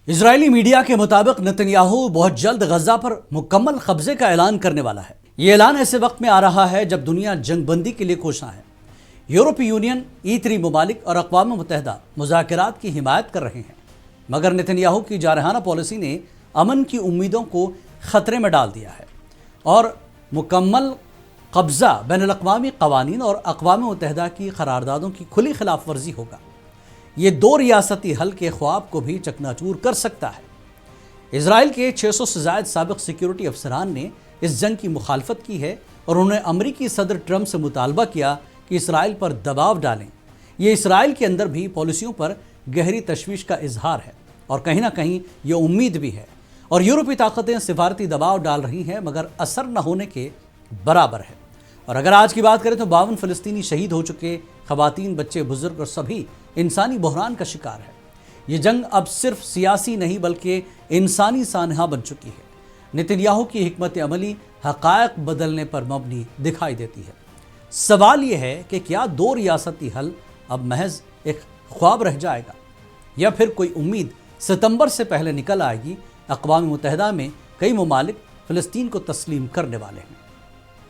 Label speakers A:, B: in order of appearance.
A: اسرائیلی media کے مطابق Netanyahu بہت جلد غزہ پر مکمل قبضے کا اعلان کرنے والا ہے۔ یہ اعلان ایسے وقت میں آ رہا ہے جب دنیا جنگ بندی کے لیے کوشاں ہے۔ یورپی یونین، E3 ممالک اور اقوام متحدہ مذاکرات کی حمایت کر رہے ہیں، مگر نتنیاہو کی جارحانہ پالیسی نے امن کی امیدوں کو خطرے میں ڈال دیا ہے اور مکمل قبضہ بین الاقوامی قوانین اور اقوام متحدہ کی قراردادوں کی کھلی خلاف ورزی ہوگا۔ یہ دو ریاستی حل کے خواب کو بھی چکنا چور کر سکتا ہے۔ اسرائیل کے 600 سے زائد سابق سیکیورٹی افسران نے اس جنگ کی مخالفت کی ہے اور انہوں نے امریکی صدر ٹرمپ سے مطالبہ کیا کہ اسرائیل پر دباؤ ڈالیں۔ یہ اسرائیل کے اندر بھی پالیسیوں پر گہری تشویش کا اظہار ہے اور کہیں نہ کہیں یہ امید بھی ہے، اور یورپی طاقتیں سفارتی دباؤ ڈال رہی ہیں مگر اثر نہ ہونے کے برابر ہے۔ اور اگر آج کی بات کریں تو 52 فلسطینی شہید ہو چکے، خواتین، بچے، بزرگ اور سبھی انسانی بحران کا شکار ہے۔ یہ جنگ اب صرف سیاسی نہیں بلکہ انسانی سانحہ بن چکی ہے۔ نتنیاہو کی حکمت عملی حقائق بدلنے پر مبنی دکھائی دیتی ہے۔ سوال یہ ہے کہ کیا دو ریاستی حل اب محض ایک خواب رہ جائے گا یا پھر کوئی امید ستمبر سے پہلے نکل آئے گی؟ اقوام متحدہ میں کئی ممالک فلسطین کو تسلیم کرنے والے ہیں۔